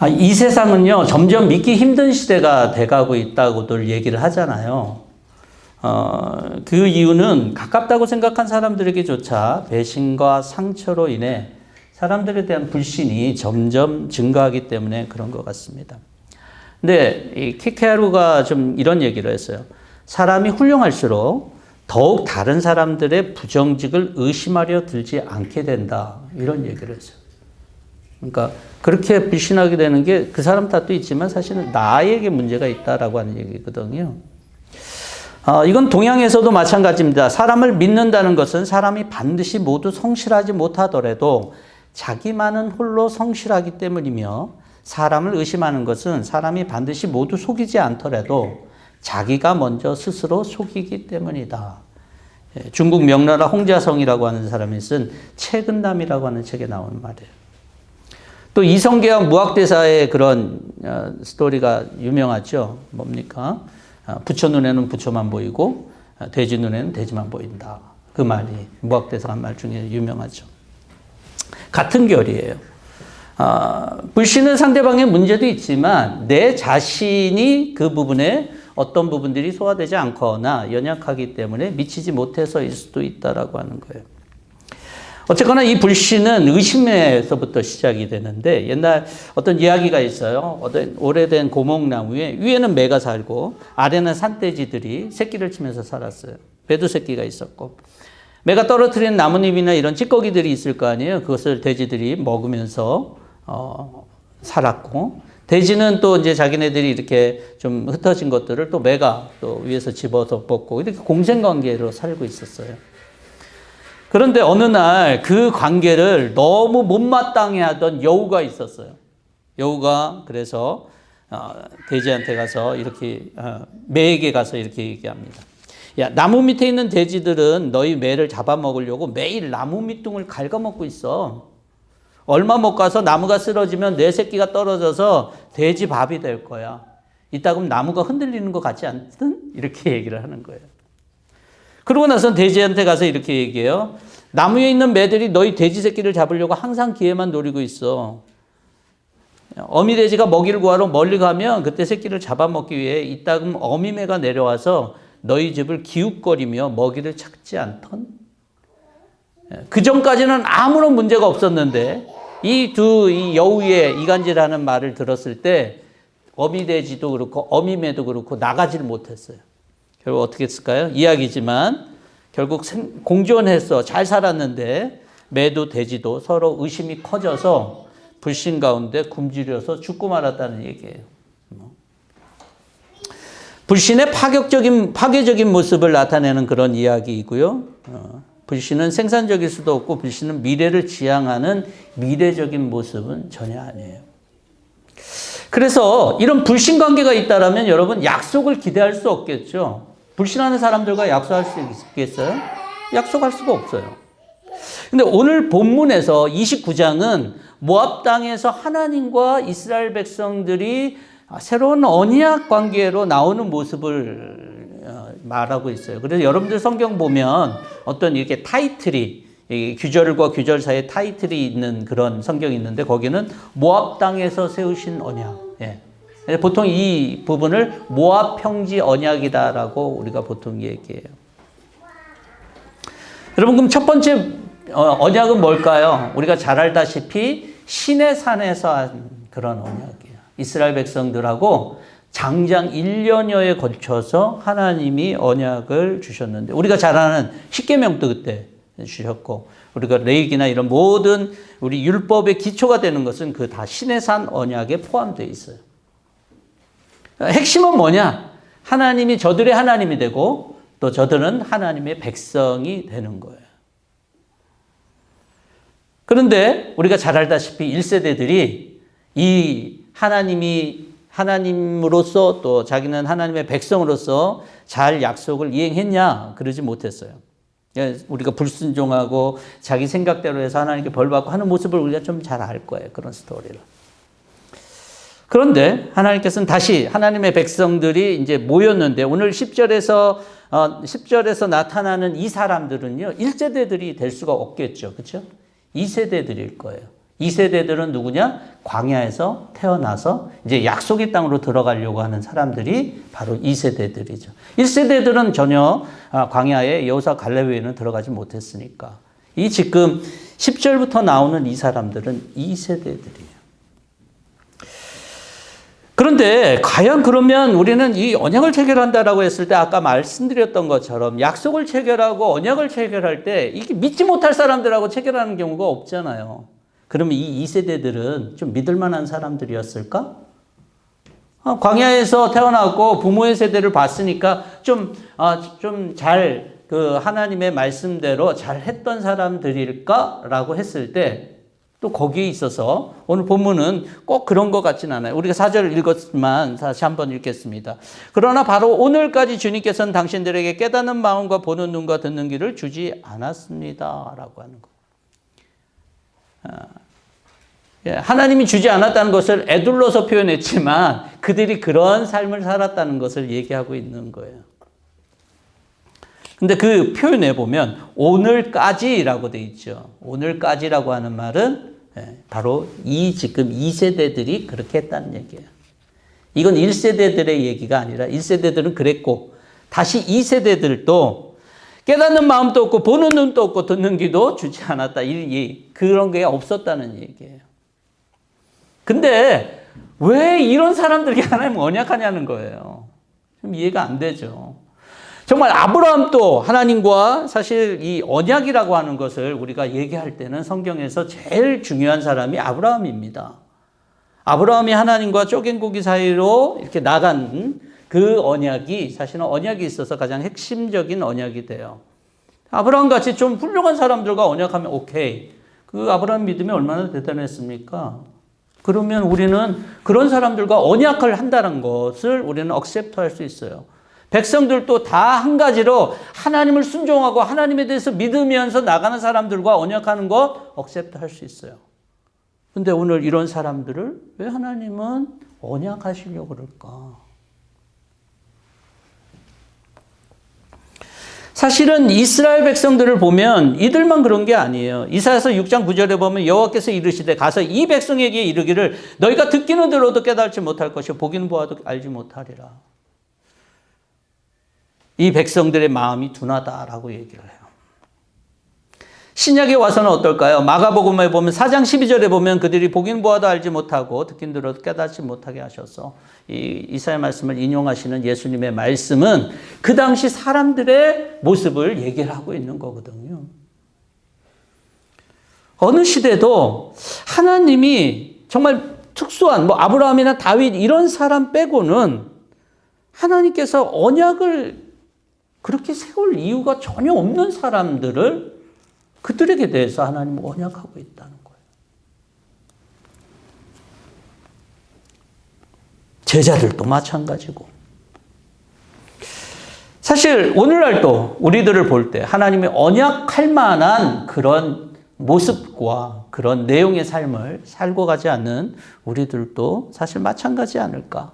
이 세상은요, 점점 믿기 힘든 시대가 돼가고 있다고들 얘기를 하잖아요. 그 이유는 가깝다고 생각한 사람들에게조차 배신과 상처로 인해 사람들에 대한 불신이 점점 증가하기 때문에 그런 것 같습니다. 근데 이 키케루가 좀 이런 얘기를 했어요. 사람이 훌륭할수록 더욱 다른 사람들의 부정직을 의심하려 들지 않게 된다. 이런 얘기를 했어요. 그러니까 그렇게 불신하게 되는 게 그 사람 탓도 있지만 사실은 나에게 문제가 있다라고 하는 얘기거든요. 이건 동양에서도 마찬가지입니다. 사람을 믿는다는 것은 사람이 반드시 모두 성실하지 못하더라도 자기만은 홀로 성실하기 때문이며, 사람을 의심하는 것은 사람이 반드시 모두 속이지 않더라도 자기가 먼저 스스로 속이기 때문이다. 중국 명나라 홍자성이라고 하는 사람이 쓴 채근남이라고 하는 책에 나오는 말이에요. 또 이성계와 무학대사의 그런 스토리가 유명하죠. 뭡니까? 부처 눈에는 부처만 보이고 돼지 눈에는 돼지만 보인다. 그 말이 무학대사 한 말 중에 유명하죠. 같은 결이에요. 불신은 상대방의 문제도 있지만 내 자신이 그 부분에 어떤 부분들이 소화되지 않거나 연약하기 때문에 미치지 못해서일 수도 있다라고 하는 거예요. 어쨌거나 이 불신은 의심에서부터 시작이 되는데, 옛날 어떤 이야기가 있어요. 어떤 오래된 고목나무에 위에는 매가 살고 아래는 산돼지들이 새끼를 치면서 살았어요. 매도 새끼가 있었고, 매가 떨어뜨리는 나뭇잎이나 이런 찌꺼기들이 있을 거 아니에요. 그것을 돼지들이 먹으면서 살았고, 돼지는 또 이제 자기네들이 이렇게 좀 흩어진 것들을 또 매가 또 위에서 집어서 먹고, 이렇게 공생관계로 살고 있었어요. 그런데 어느 날 그 관계를 너무 못마땅해 하던 여우가 있었어요. 여우가 그래서 돼지한테 가서 이렇게, 매에게 가서 이렇게 얘기합니다. 야, 나무 밑에 있는 돼지들은 너희 매를 잡아먹으려고 매일 나무 밑둥을 갉아먹고 있어. 얼마 못 가서 나무가 쓰러지면 내 새끼가 떨어져서 돼지 밥이 될 거야. 이따 그럼 나무가 흔들리는 것 같지 않든? 이렇게 얘기를 하는 거예요. 그러고 나서 돼지한테 가서 이렇게 얘기해요. 나무에 있는 매들이 너희 돼지 새끼를 잡으려고 항상 기회만 노리고 있어. 어미 돼지가 먹이를 구하러 멀리 가면 그때 새끼를 잡아먹기 위해 이따금 어미 매가 내려와서 너희 집을 기웃거리며 먹이를 찾지 않던? 그 전까지는 아무런 문제가 없었는데 이 여우의 이간질하는 말을 들었을 때 어미 돼지도 그렇고 어미 매도 그렇고 나가지를 못했어요. 결국 어떻게 했을까요? 이야기지만 결국 공존해서 잘 살았는데 매도 돼지도 서로 의심이 커져서 불신 가운데 굶주려서 죽고 말았다는 얘기예요. 불신의 파괴적인 모습을 나타내는 그런 이야기이고요. 불신은 생산적일 수도 없고 불신은 미래를 지향하는 미래적인 모습은 전혀 아니에요. 그래서 이런 불신 관계가 있다라면 여러분 약속을 기대할 수 없겠죠. 불신하는 사람들과 약속할 수 있겠어요? 약속할 수가 없어요. 근데 오늘 본문에서 29장은 모압 땅에서 하나님과 이스라엘 백성들이 새로운 언약 관계로 나오는 모습을 말하고 있어요. 그래서 여러분들 성경 보면 어떤 이렇게 타이틀이, 규절과 규절 사이에 타이틀이 있는 그런 성경이 있는데 거기는 모압 땅에서 세우신 언약. 예. 보통 이 부분을 모압 평지 언약이다라고 우리가 보통 얘기해요. 여러분, 그럼 첫 번째 언약은 뭘까요? 우리가 잘 알다시피 신의 산에서 한 그런 언약이에요. 이스라엘 백성들하고 장장 1년여에 걸쳐서 하나님이 언약을 주셨는데, 우리가 잘 아는 십계명도 그때 주셨고, 우리가 레위기나 이런 모든 우리 율법의 기초가 되는 것은 그 다 신의 산 언약에 포함되어 있어요. 핵심은 뭐냐? 하나님이 저들의 하나님이 되고 또 저들은 하나님의 백성이 되는 거예요. 그런데 우리가 잘 알다시피 1세대들이 이 하나님으로서 또 자기는 하나님의 백성으로서 잘 약속을 이행했냐? 그러지 못했어요. 우리가 불순종하고 자기 생각대로 해서 하나님께 벌받고 하는 모습을 우리가 좀 잘 알 거예요. 그런 스토리를. 그런데 하나님께서는 다시 하나님의 백성들이 이제 모였는데, 오늘 10절에서 나타나는 이 사람들은요, 1세대들이 될 수가 없겠죠. 그렇죠? 2세대들일 거예요. 2세대들은 누구냐? 광야에서 태어나서 이제 약속의 땅으로 들어가려고 하는 사람들이 바로 2세대들이죠. 1세대들은 전혀 광야에 여호수아 갈렙에는 들어가지 못했으니까. 이 지금 10절부터 나오는 이 사람들은 2세대들이에요. 그런데 과연 그러면 우리는 이 언약을 체결한다라고 했을 때 아까 말씀드렸던 것처럼 약속을 체결하고 언약을 체결할 때 이게 믿지 못할 사람들하고 체결하는 경우가 없잖아요. 그러면 이 2세대들은 좀 믿을 만한 사람들이었을까? 광야에서 태어났고 부모의 세대를 봤으니까 좀 잘 그 하나님의 말씀대로 잘 했던 사람들일까라고 했을 때 또 거기에 있어서 오늘 본문은 꼭 그런 것 같지는 않아요. 우리가 4절을 읽었지만 다시 한번 읽겠습니다. 그러나 바로 오늘까지 주님께서는 당신들에게 깨닫는 마음과 보는 눈과 듣는 귀를 주지 않았습니다. 라고 하는 거. 하나님이 주지 않았다는 것을 애둘러서 표현했지만 그들이 그런 삶을 살았다는 것을 얘기하고 있는 거예요. 근데 그 표현에 보면 오늘까지라고 돼 있죠. 오늘까지라고 하는 말은 바로 지금 2세대들이 그렇게 했다는 얘기예요. 이건 1세대들의 얘기가 아니라 1세대들은 그랬고 다시 2세대들도 깨닫는 마음도 없고 보는 눈도 없고 듣는 귀도 주지 않았다. 그런 게 없었다는 얘기예요. 근데 왜 이런 사람들이 하나님 언약하냐는 거예요. 좀 이해가 안 되죠. 정말 아브라함도 하나님과 사실 이 언약이라고 하는 것을 우리가 얘기할 때는 성경에서 제일 중요한 사람이 아브라함입니다. 아브라함이 하나님과 쪼갠 고기 사이로 이렇게 나간 그 언약이 사실은 언약이 있어서 가장 핵심적인 언약이 돼요. 아브라함 같이 좀 훌륭한 사람들과 언약하면 오케이. 그 아브라함 믿음이 얼마나 대단했습니까? 그러면 우리는 그런 사람들과 언약을 한다는 것을 우리는 억셉트 할 수 있어요. 백성들도 다 한 가지로 하나님을 순종하고 하나님에 대해서 믿으면서 나가는 사람들과 언약하는 것 억셉트 할 수 있어요. 근데 오늘 이런 사람들을 왜 하나님은 언약하시려고 그럴까? 사실은 이스라엘 백성들을 보면 이들만 그런 게 아니에요. 이사야서 6장 9절에 보면 여호와께서 이르시되 가서 이 백성에게 이르기를 너희가 듣기는 들어도 깨달지 못할 것이요 보기는 보아도 알지 못하리라. 이 백성들의 마음이 둔하다라고 얘기를 해요. 신약에 와서는 어떨까요? 마가복음에 보면 4장 12절에 보면 그들이 보긴 보아도 알지 못하고 듣긴 들어도 깨닫지 못하게 하셔서 이 이사야 말씀을 인용하시는 예수님의 말씀은 그 당시 사람들의 모습을 얘기를 하고 있는 거거든요. 어느 시대도 하나님이 정말 특수한 아브라함이나 다윗 이런 사람 빼고는 하나님께서 언약을 그렇게 세울 이유가 전혀 없는 사람들을 그들에게 대해서 하나님은 언약하고 있다는 거예요. 제자들도 마찬가지고. 사실 오늘날도 우리들을 볼 때 하나님이 언약할 만한 그런 모습과 그런 내용의 삶을 살고 가지 않는 우리들도 사실 마찬가지 않을까.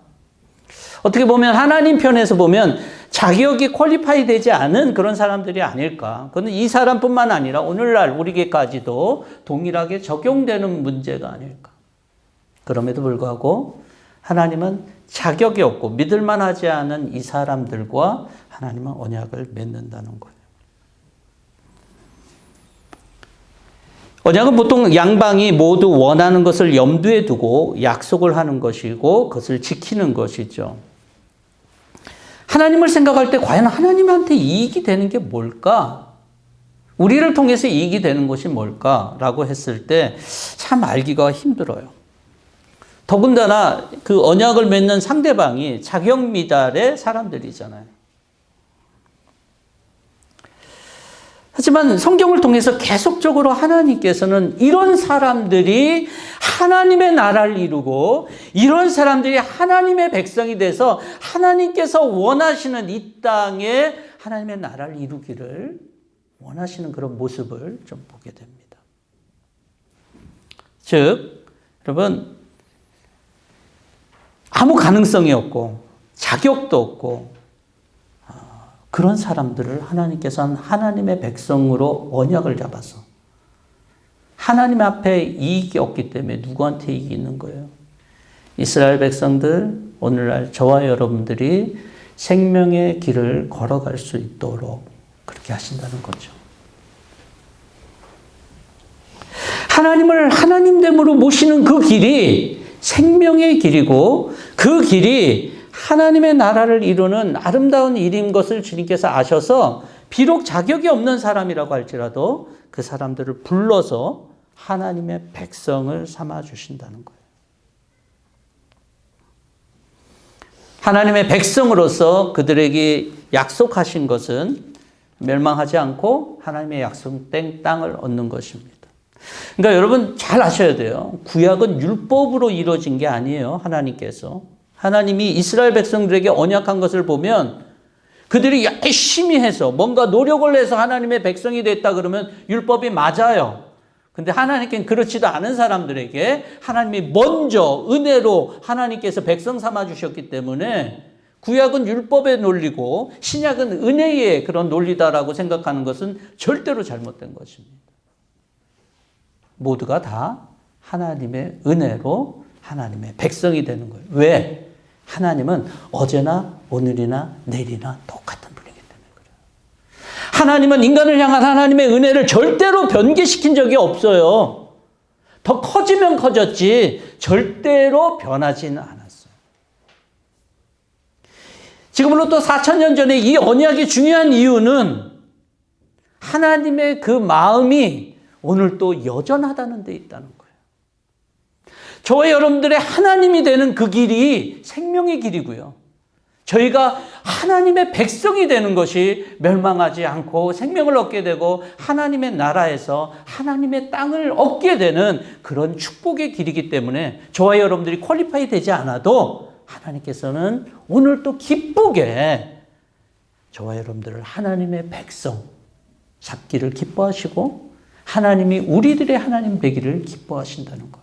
어떻게 보면 하나님 편에서 보면 자격이 퀄리파이 되지 않은 그런 사람들이 아닐까. 그건 이 사람뿐만 아니라 오늘날 우리에게까지도 동일하게 적용되는 문제가 아닐까. 그럼에도 불구하고 하나님은 자격이 없고 믿을만 하지 않은 이 사람들과 하나님은 언약을 맺는다는 거예요. 언약은 보통 양방이 모두 원하는 것을 염두에 두고 약속을 하는 것이고 그것을 지키는 것이죠. 하나님을 생각할 때 과연 하나님한테 이익이 되는 게 뭘까? 우리를 통해서 이익이 되는 것이 뭘까라고 했을 때 참 알기가 힘들어요. 더군다나 그 언약을 맺는 상대방이 자격 미달의 사람들이잖아요. 하지만 성경을 통해서 계속적으로 하나님께서는 이런 사람들이 하나님의 나라를 이루고 이런 사람들이 하나님의 백성이 돼서 하나님께서 원하시는 이 땅에 하나님의 나라를 이루기를 원하시는 그런 모습을 좀 보게 됩니다. 즉, 여러분, 아무 가능성이 없고 자격도 없고 그런 사람들을 하나님께서는 하나님의 백성으로 언약을 잡아서 하나님 앞에 이익이 없기 때문에 누구한테 이익이 있는 거예요? 이스라엘 백성들, 오늘날 저와 여러분들이 생명의 길을 걸어갈 수 있도록 그렇게 하신다는 거죠. 하나님을 하나님됨으로 모시는 그 길이 생명의 길이고, 그 길이 하나님의 나라를 이루는 아름다운 일인 것을 주님께서 아셔서 비록 자격이 없는 사람이라고 할지라도 그 사람들을 불러서 하나님의 백성을 삼아 주신다는 거예요. 하나님의 백성으로서 그들에게 약속하신 것은 멸망하지 않고 하나님의 약속된 땅을 얻는 것입니다. 그러니까 여러분 잘 아셔야 돼요. 구약은 율법으로 이루어진 게 아니에요. 하나님이 이스라엘 백성들에게 언약한 것을 보면 그들이 열심히 해서 뭔가 노력을 해서 하나님의 백성이 됐다 그러면 율법이 맞아요. 근데 하나님께는 그렇지도 않은 사람들에게 하나님이 먼저 은혜로 하나님께서 백성 삼아 주셨기 때문에 구약은 율법의 논리고 신약은 은혜의 그런 논리다라고 생각하는 것은 절대로 잘못된 것입니다. 모두가 다 하나님의 은혜로 하나님의 백성이 되는 거예요. 왜? 하나님은 어제나 오늘이나 내일이나 똑같은 분이기 때문에 그래요. 하나님은 인간을 향한 하나님의 은혜를 절대로 변개시킨 적이 없어요. 더 커지면 커졌지 절대로 변하지는 않았어요. 지금으로부터 4,000년 전에 이 언약이 중요한 이유는 하나님의 그 마음이 오늘 또 여전하다는 데 있다는 거예요. 저와 여러분들의 하나님이 되는 그 길이 생명의 길이고요. 저희가 하나님의 백성이 되는 것이 멸망하지 않고 생명을 얻게 되고 하나님의 나라에서 하나님의 땅을 얻게 되는 그런 축복의 길이기 때문에 저와 여러분들이 퀄리파이 되지 않아도 하나님께서는 오늘 또 기쁘게 저와 여러분들을 하나님의 백성 잡기를 기뻐하시고 하나님이 우리들의 하나님 되기를 기뻐하신다는 거예요.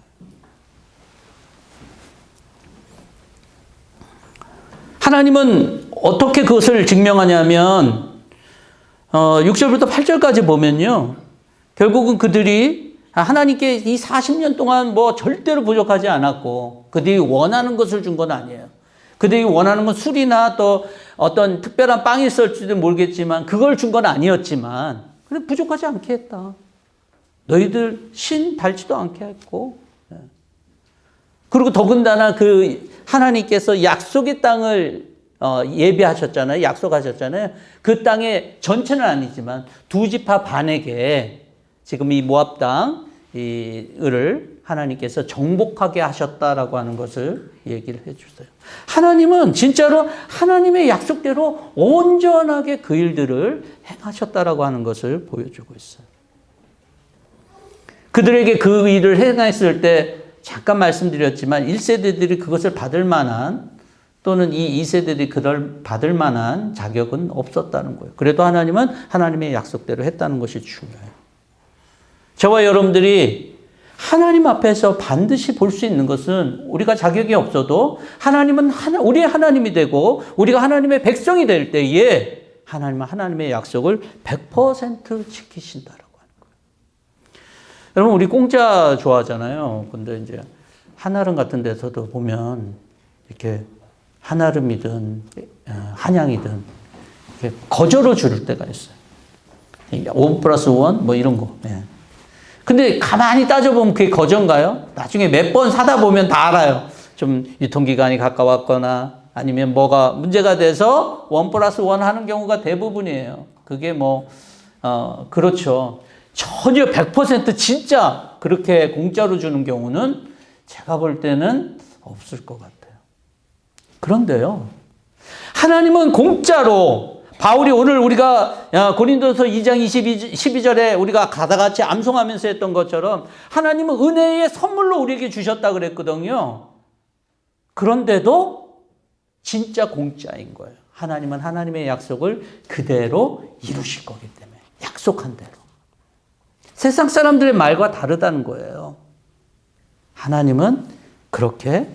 하나님은 어떻게 그것을 증명하냐면 6절부터 8절까지 보면요. 결국은 그들이 하나님께 이 40년 동안 뭐 절대로 부족하지 않았고 그들이 원하는 것을 준 건 아니에요. 그들이 원하는 건 술이나 또 어떤 특별한 빵이 있을지도 모르겠지만 그걸 준 건 아니었지만 근데 부족하지 않게 했다. 너희들 신 닳지도 않게 했고 그리고 더군다나 그 하나님께서 약속의 땅을 예비하셨잖아요. 약속하셨잖아요. 그 땅의 전체는 아니지만 두 지파 반에게 지금 이 모압 땅을 하나님께서 정복하게 하셨다라고 하는 것을 얘기를 해주세요. 하나님은 진짜로 하나님의 약속대로 온전하게 그 일들을 행하셨다라고 하는 것을 보여주고 있어요. 그들에게 그 일을 행했을 때 잠깐 말씀드렸지만 1세대들이 그것을 받을 만한 또는 이 2세대들이 그걸 받을 만한 자격은 없었다는 거예요. 그래도 하나님은 하나님의 약속대로 했다는 것이 중요해요. 저와 여러분들이 하나님 앞에서 반드시 볼 수 있는 것은 우리가 자격이 없어도 하나님은 우리의 하나님이 되고 우리가 하나님의 백성이 될 때에 하나님은 하나님의 약속을 100% 지키신다라고. 여러분 우리 공짜 좋아하잖아요. 근데 이제 한아름 같은 데서도 보면 이렇게 한아름이든 한양이든 이렇게 거저로 줄 때가 있어요. 5+1 뭐 이런 거. 예. 근데 가만히 따져보면 그게 거저인가요? 나중에 몇 번 사다 보면 다 알아요. 좀 유통기간이 가까웠거나 아니면 뭐가 문제가 돼서 1+1 하는 경우가 대부분이에요. 그게 뭐 그렇죠. 전혀 100% 진짜 그렇게 공짜로 주는 경우는 제가 볼 때는 없을 것 같아요. 그런데요. 하나님은 공짜로 바울이 오늘 우리가 고린도서 2장 12절에 우리가 가다같이 암송하면서 했던 것처럼 하나님은 은혜의 선물로 우리에게 주셨다 그랬거든요. 그런데도 진짜 공짜인 거예요. 하나님은 하나님의 약속을 그대로 이루실 거기 때문에 약속한 대로. 세상 사람들의 말과 다르다는 거예요. 하나님은 그렇게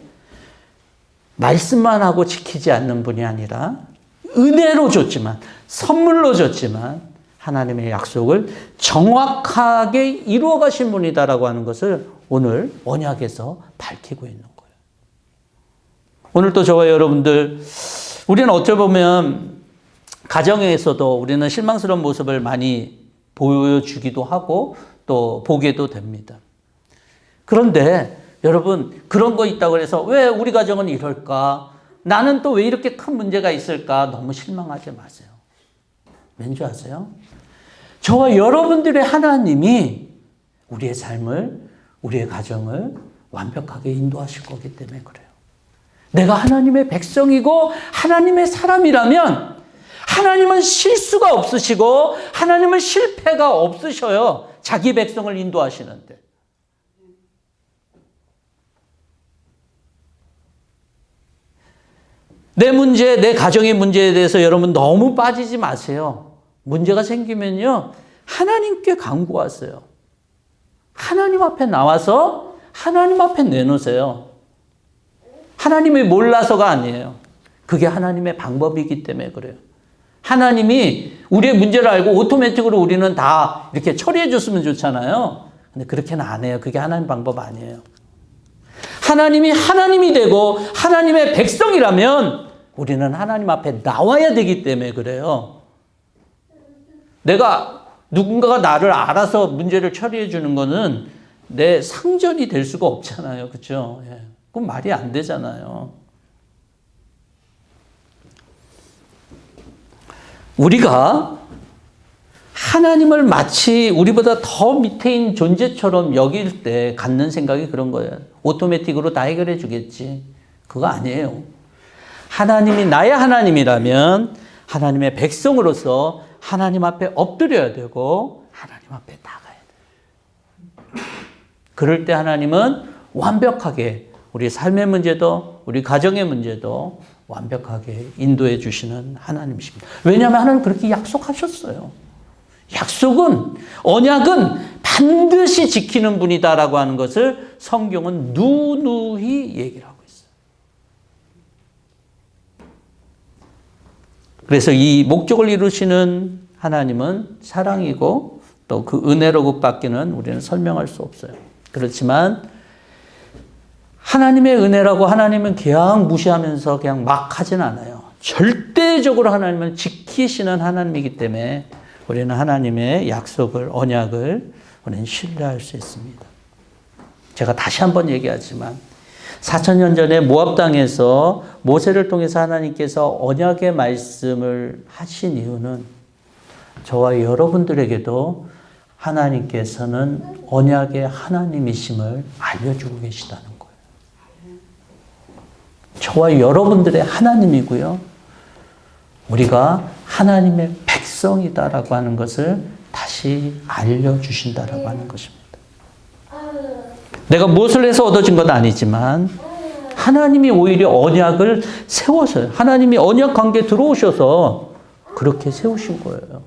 말씀만 하고 지키지 않는 분이 아니라 은혜로 줬지만 선물로 줬지만 하나님의 약속을 정확하게 이루어 가신 분이다라고 하는 것을 오늘 언약에서 밝히고 있는 거예요. 오늘 또 저와 여러분들, 우리는 어찌 보면 가정에서도 우리는 실망스러운 모습을 많이 보여주기도 하고 또 보게도 됩니다. 그런데 여러분, 그런 거 있다고 해서 왜 우리 가정은 이럴까? 나는 또 왜 이렇게 큰 문제가 있을까? 너무 실망하지 마세요. 왠지 아세요? 저와 여러분들의 하나님이 우리의 삶을, 우리의 가정을 완벽하게 인도하실 거기 때문에 그래요. 내가 하나님의 백성이고 하나님의 사람이라면 하나님은 실수가 없으시고 하나님은 실패가 없으셔요. 자기 백성을 인도하시는데. 내 문제, 내 가정의 문제에 대해서 여러분 너무 빠지지 마세요. 문제가 생기면요, 하나님께 간구하세요. 하나님 앞에 나와서 하나님 앞에 내놓으세요. 하나님이 몰라서가 아니에요. 그게 하나님의 방법이기 때문에 그래요. 하나님이 우리의 문제를 알고 오토매틱으로 우리는 다 이렇게 처리해 줬으면 좋잖아요. 근데 그렇게는 안 해요. 그게 하나님 방법 아니에요. 하나님이 하나님이 되고 하나님의 백성이라면 우리는 하나님 앞에 나와야 되기 때문에 그래요. 내가 누군가가 나를 알아서 문제를 처리해 주는 거는 내 상전이 될 수가 없잖아요. 그렇죠? 예. 그건 말이 안 되잖아요. 우리가 하나님을 마치 우리보다 더 밑에인 존재처럼 여길 때 갖는 생각이 그런 거예요. 오토매틱으로 다 해결해 주겠지. 그거 아니에요. 하나님이 나의 하나님이라면 하나님의 백성으로서 하나님 앞에 엎드려야 되고 하나님 앞에 나가야 돼요. 그럴 때 하나님은 완벽하게 우리 삶의 문제도 우리 가정의 문제도 완벽하게 인도해 주시는 하나님이십니다. 왜냐하면 하나님 그렇게 약속하셨어요. 약속은, 언약은 반드시 지키는 분이다라고 하는 것을 성경은 누누이 얘기를 하고 있어요. 그래서 이 목적을 이루시는 하나님은 사랑이고 또 그 은혜로 끝밖에는 우리는 설명할 수 없어요. 그렇지만 하나님의 은혜라고 하나님은 그냥 무시하면서 그냥 막 하진 않아요. 절대적으로 하나님은 지키시는 하나님이기 때문에 우리는 하나님의 약속을, 언약을 우리는 신뢰할 수 있습니다. 제가 다시 한번 얘기하지만 4,000년 전에 모압 땅에서 모세를 통해서 하나님께서 언약의 말씀을 하신 이유는 저와 여러분들에게도 하나님께서는 언약의 하나님이심을 알려주고 계시다는 거예요. 저와 여러분들의 하나님이고요. 우리가 하나님의 백성이다라고 하는 것을 다시 알려주신다라고 하는 것입니다. 내가 무엇을 해서 얻어진 건 아니지만 하나님이 오히려 언약을 세워서요. 하나님이 언약 관계에 들어오셔서 그렇게 세우신 거예요.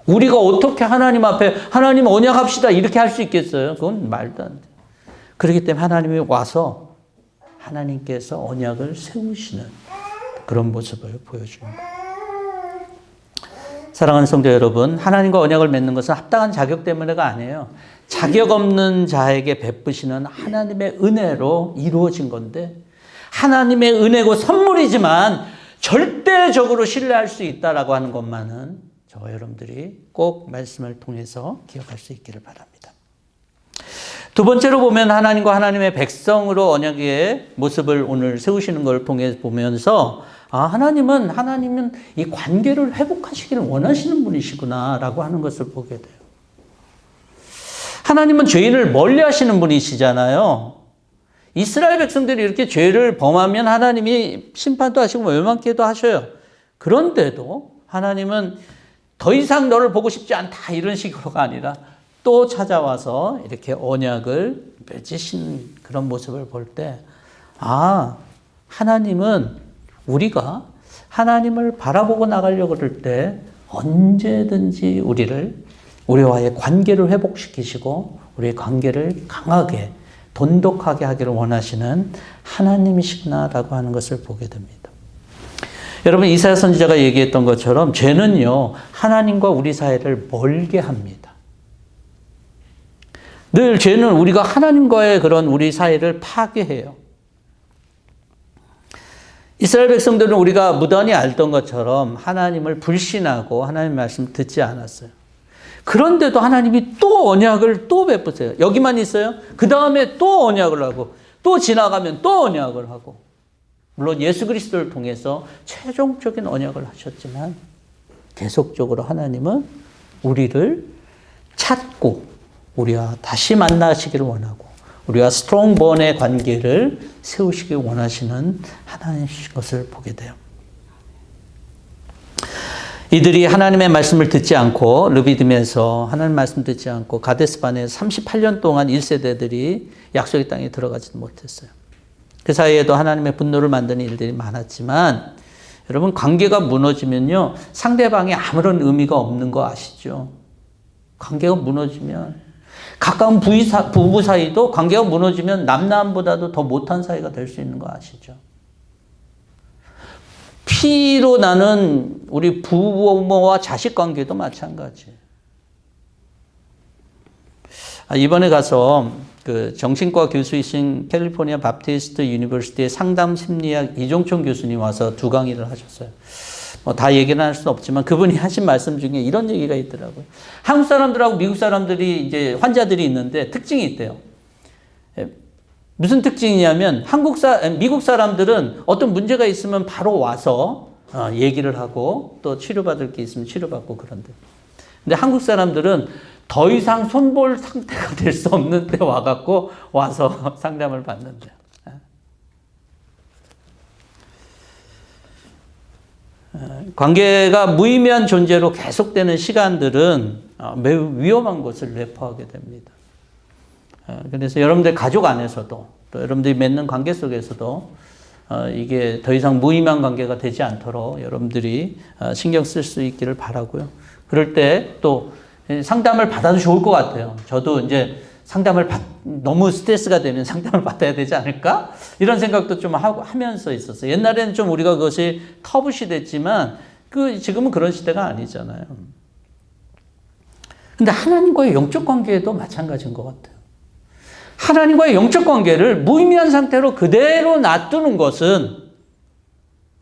우리가 어떻게 하나님 앞에 하나님 언약합시다 이렇게 할 수 있겠어요? 그건 말도 안 돼요. 그렇기 때문에 하나님이 와서 하나님께서 언약을 세우시는 그런 모습을 보여줍니다. 사랑하는 성도 여러분, 하나님과 언약을 맺는 것은 합당한 자격 때문에가 아니에요. 자격 없는 자에게 베푸시는 하나님의 은혜로 이루어진 건데 하나님의 은혜고 선물이지만 절대적으로 신뢰할 수 있다라고 하는 것만은 저와 여러분들이 꼭 말씀을 통해서 기억할 수 있기를 바랍니다. 두 번째로 보면 하나님과 하나님의 백성으로 언약의 모습을 오늘 세우시는 걸 통해 보면서 하나님은 이 관계를 회복하시기를 원하시는 분이시구나라고 하는 것을 보게 돼요. 하나님은 죄인을 멀리 하시는 분이시잖아요. 이스라엘 백성들이 이렇게 죄를 범하면 하나님이 심판도 하시고 멸망케도 하셔요. 그런데도 하나님은 더 이상 너를 보고 싶지 않다 이런 식으로가 아니라 또 찾아와서 이렇게 언약을 맺으신 그런 모습을 볼 때 하나님은 우리가 하나님을 바라보고 나가려고 그럴 때 언제든지 우리와의 관계를 회복시키시고 우리의 관계를 강하게 돈독하게 하기를 원하시는 하나님이시구나라고 하는 것을 보게 됩니다. 여러분 이사야 선지자가 얘기했던 것처럼 죄는요 하나님과 우리 사이를 멀게 합니다. 늘 죄는 우리가 하나님과의 그런 우리 사이를 파괴해요. 이스라엘 백성들은 우리가 무던히 알던 것처럼 하나님을 불신하고 하나님의 말씀을 듣지 않았어요. 그런데도 하나님이 또 언약을 또 베푸세요. 여기만 있어요. 그 다음에 또 언약을 하고 또 지나가면 또 언약을 하고, 물론 예수 그리스도를 통해서 최종적인 언약을 하셨지만 계속적으로 하나님은 우리를 찾고 우리와 다시 만나시기를 원하고 우리와 스트롱 본의 관계를 세우시길 원하시는 하나님이신 것을 보게 돼요. 이들이 하나님의 말씀을 듣지 않고 르비딤에서 하나님의 말씀 듣지 않고 가데스반에 38년 동안 1세대들이 약속의 땅에 들어가지 못했어요. 그 사이에도 하나님의 분노를 만드는 일들이 많았지만 여러분 관계가 무너지면요 상대방이 아무런 의미가 없는 거 아시죠? 관계가 무너지면 가까운 부부 사이도 관계가 무너지면 남남보다도 더 못한 사이가 될 수 있는 거 아시죠? 피로 나는 우리 부모와 자식 관계도 마찬가지예요. 이번에 가서 그 정신과 교수이신 캘리포니아 바프티스트 유니버시티의 상담 심리학 이종총 교수님 와서 두 강의를 하셨어요. 다 얘기는 할 수는 없지만 그분이 하신 말씀 중에 이런 얘기가 있더라고요. 한국 사람들하고 미국 사람들이 이제 환자들이 있는데 특징이 있대요. 무슨 특징이냐면 미국 사람들은 어떤 문제가 있으면 바로 와서 얘기를 하고 또 치료받을 게 있으면 치료받고 그런데. 근데 한국 사람들은 더 이상 손볼 상태가 될 수 없는 때 와서 상담을 받는데요. 관계가 무의미한 존재로 계속되는 시간들은 매우 위험한 것을 내포하게 됩니다. 그래서 여러분들 가족 안에서도 또 여러분들이 맺는 관계 속에서도 이게 더 이상 무의미한 관계가 되지 않도록 여러분들이 신경 쓸 수 있기를 바라고요. 그럴 때 또 상담을 받아도 좋을 것 같아요. 저도 이제 너무 스트레스가 되면 상담을 받아야 되지 않을까? 이런 생각도 좀 하면서 있었어요. 옛날에는 좀 우리가 그것이 터부시 됐지만, 지금은 그런 시대가 아니잖아요. 근데 하나님과의 영적 관계도 마찬가지인 것 같아요. 하나님과의 영적 관계를 무의미한 상태로 그대로 놔두는 것은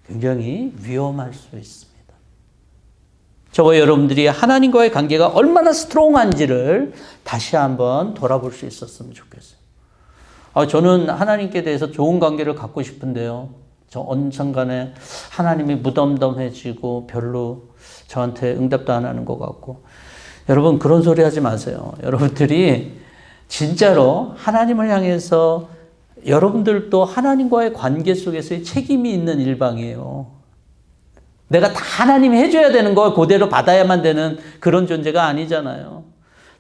굉장히 위험할 수 있습니다. 저와 여러분들이 하나님과의 관계가 얼마나 스트롱한지를 다시 한번 돌아볼 수 있었으면 좋겠어요. 저는 하나님께 대해서 좋은 관계를 갖고 싶은데요. 저 언젠간에 하나님이 무덤덤해지고 별로 저한테 응답도 안 하는 것 같고. 여러분 그런 소리 하지 마세요. 여러분들이 진짜로 하나님을 향해서 여러분들도 하나님과의 관계 속에서의 책임이 있는 일방이에요. 내가 다 하나님이 해줘야 되는 걸 그대로 받아야만 되는 그런 존재가 아니잖아요.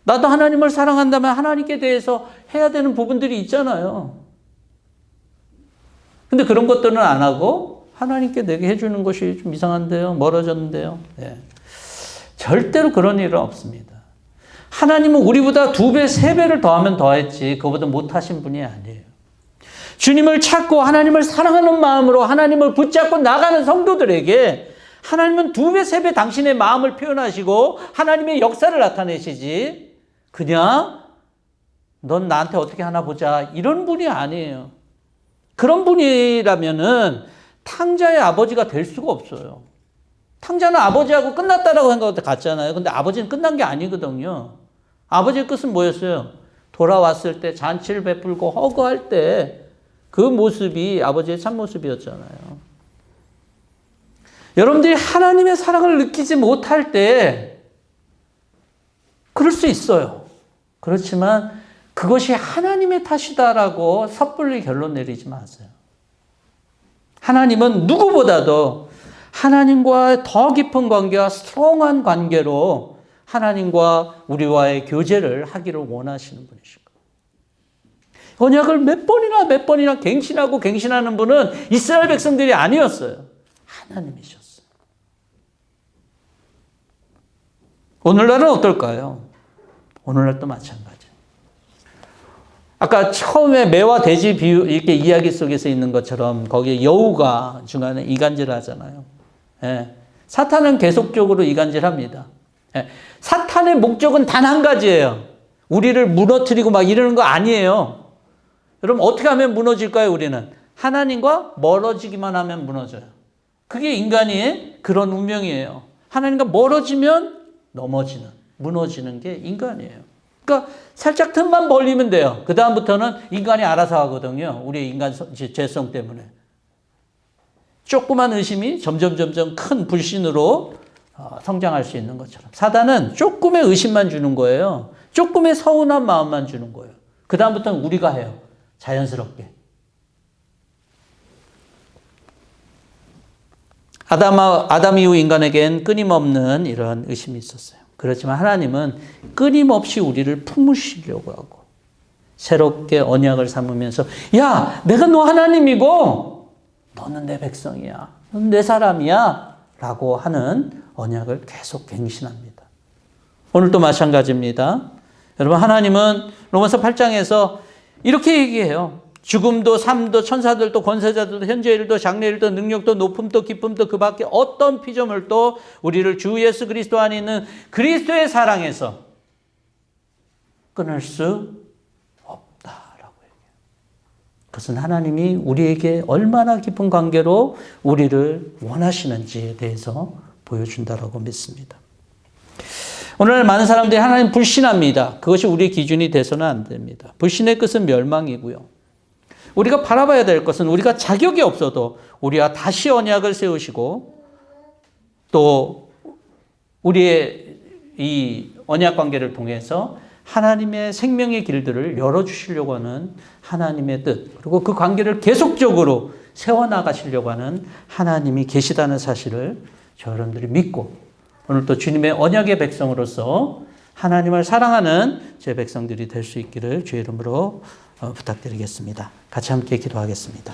나도 하나님을 사랑한다면 하나님께 대해서 해야 되는 부분들이 있잖아요. 근데 그런 것들은 안 하고 하나님께 내게 해주는 것이 좀 이상한데요. 멀어졌는데요. 네. 절대로 그런 일은 없습니다. 하나님은 우리보다 2배, 3배를 더하면 더했지 그거보다 못하신 분이 아니에요. 주님을 찾고 하나님을 사랑하는 마음으로 하나님을 붙잡고 나가는 성도들에게 하나님은 2배, 3배 당신의 마음을 표현하시고 하나님의 역사를 나타내시지 그냥 넌 나한테 어떻게 하나 보자 이런 분이 아니에요. 그런 분이라면은 탕자의 아버지가 될 수가 없어요. 탕자는 아버지하고 끝났다라고 생각할 때 같잖아요. 근데 아버지는 끝난 게 아니거든요. 아버지의 끝은 뭐였어요? 돌아왔을 때 잔치를 베풀고 허거할 때 그 모습이 아버지의 참모습이었잖아요. 여러분들이 하나님의 사랑을 느끼지 못할 때 그럴 수 있어요. 그렇지만 그것이 하나님의 탓이다라고 섣불리 결론 내리지 마세요. 하나님은 누구보다도 하나님과 더 깊은 관계와 스트롱한 관계로 하나님과 우리와의 교제를 하기를 원하시는 분이시고 언약을 몇 번이나 갱신하는 분은 이스라엘 백성들이 아니었어요. 하나님이셨어요. 오늘날은 어떨까요? 오늘날도 마찬가지. 아까 처음에 매와 돼지 비유 이렇게 이야기 속에서 있는 것처럼 거기에 여우가 중간에 이간질을 하잖아요. 예. 사탄은 계속적으로 이간질합니다. 예. 사탄의 목적은 단 한 가지예요. 우리를 무너뜨리고 막 이러는 거 아니에요. 여러분 어떻게 하면 무너질까요? 우리는 하나님과 멀어지기만 하면 무너져요. 그게 인간의 그런 운명이에요. 하나님과 멀어지면 넘어지는, 무너지는 게 인간이에요. 그러니까 살짝 틈만 벌리면 돼요. 그 다음부터는 인간이 알아서 하거든요. 우리의 인간 죄성 때문에. 조그만 의심이 점점 큰 불신으로 성장할 수 있는 것처럼. 사단은 조금의 의심만 주는 거예요. 조금의 서운한 마음만 주는 거예요. 그 다음부터는 우리가 해요. 자연스럽게. 아담 이후 인간에겐 끊임없는 이런 의심이 있었어요. 그렇지만 하나님은 끊임없이 우리를 품으시려고 하고 새롭게 언약을 삼으면서 야, 내가 너 하나님이고 너는 내 백성이야. 너는 내 사람이야. 라고 하는 언약을 계속 갱신합니다. 오늘도 마찬가지입니다. 여러분 하나님은 로마서 8장에서 이렇게 얘기해요. 죽음도 삶도 천사들도 권세자들도 현재 일도 장래 일도 능력도 높음도 기쁨도 그 밖에 어떤 피조물도 우리를 주 예수 그리스도 안에 있는 그리스도의 사랑에서 끊을 수 없다라고 얘기해요. 그것은 하나님이 우리에게 얼마나 깊은 관계로 우리를 원하시는지에 대해서 보여준다라고 믿습니다. 오늘 많은 사람들이 하나님 불신합니다. 그것이 우리의 기준이 돼서는 안 됩니다. 불신의 끝은 멸망이고요. 우리가 바라봐야 될 것은 우리가 자격이 없어도 우리와 다시 언약을 세우시고 또 우리의 이 언약 관계를 통해서 하나님의 생명의 길들을 열어주시려고 하는 하나님의 뜻, 그리고 그 관계를 계속적으로 세워나가시려고 하는 하나님이 계시다는 사실을 저 여러분들이 믿고 오늘 또 주님의 언약의 백성으로서 하나님을 사랑하는 제 백성들이 될 수 있기를 주의 이름으로 부탁드리겠습니다. 같이 함께 기도하겠습니다.